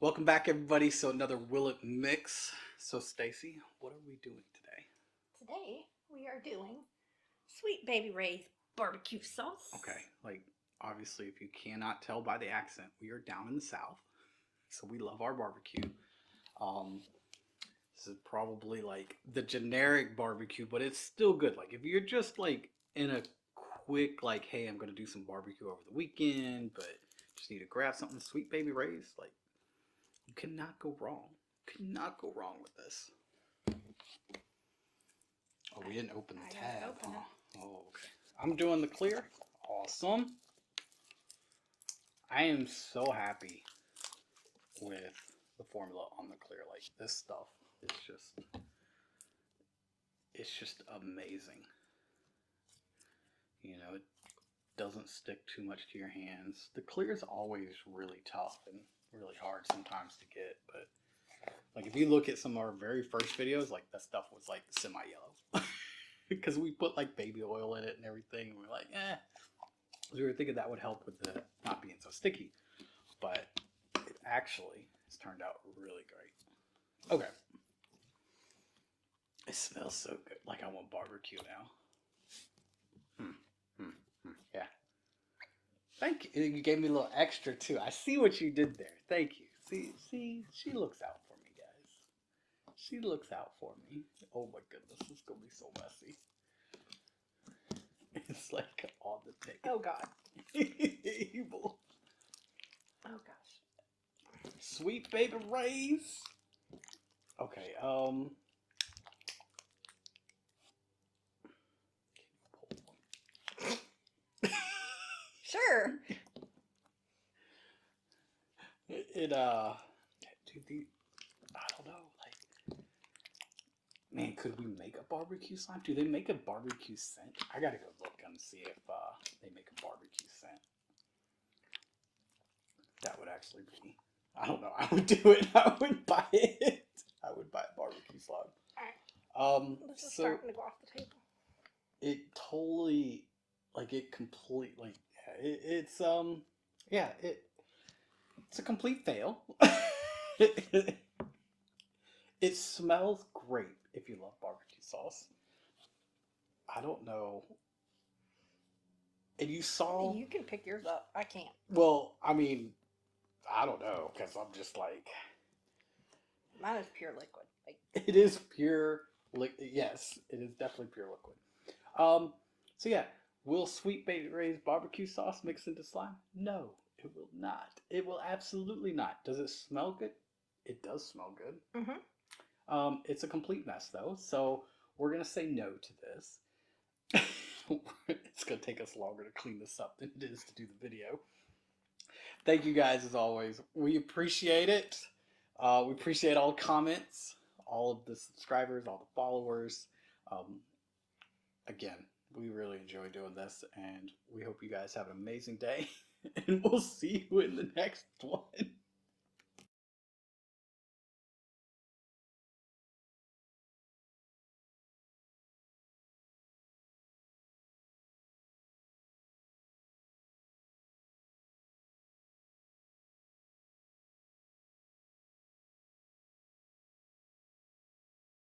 Welcome back, everybody. So another Will It Mix. So Stacy, what are we doing today? Today we are doing Sweet Baby Ray's barbecue sauce. Okay, like obviously, if you cannot tell by the accent, we are down in the South, so we love our barbecue. Um, this is probably like the generic barbecue, but it's still good. Like if you're just like in a quick like, hey, I'm gonna do some barbecue over the weekend, but just need to grab something. Sweet Baby Ray's, like you cannot go wrong. Cannot go wrong with this. Oh, we didn't open the tab, huh? Oh, okay. I'm doing the clear. Awesome. I am so happy with the formula on the clear. Like this stuff is it's just amazing. You know, it doesn't stick too much to your hands. The clear is always really tough and really hard sometimes to get, but like if you look at some of our very first videos, like that stuff was like semi-yellow. Because we put like baby oil in it and everything. And we're like, we were thinking that would help with the not being so sticky. But it actually has turned out really great. Okay. It smells so good. Like I want barbecue now. Yeah. Thank you. You gave me a little extra too. I see what you did there. Thank you. See, she looks out for me, guys. She looks out for me. Oh my goodness, it's gonna be so messy. It's like on the table. Oh God. Evil. Oh gosh. Sweet Baby Ray's. Okay, Sure. dude, I don't know, like, man, could we make a barbecue slime? Do they make a barbecue scent? I gotta go look and see if they make a barbecue scent. That would actually be, I don't know, I would do it. I would buy it. I would buy a barbecue slime. This is So starting to go off the table. it totally, like, it completely, yeah, it's a complete fail. It smells great if you love barbecue sauce. I don't know. And you saw, You can pick yours up. I can't. well, I mean, I don't know, because I'm just like, Mine is pure liquid. Like it is pure, yes, it is definitely pure liquid. So yeah, will Sweet Baby Ray's barbecue sauce mix into slime? No, it will not. It will absolutely not. Does it smell good? It does smell good. mm-hmm. It's a complete mess though, so we're gonna say no to this. It's gonna take us longer to clean this up than it is to do the video. Thank you guys as always. We appreciate it. We appreciate all the comments, all of the subscribers, all the followers. Um, Again, we really enjoy doing this, and we hope you guys have an amazing day. And we'll see you in the next one.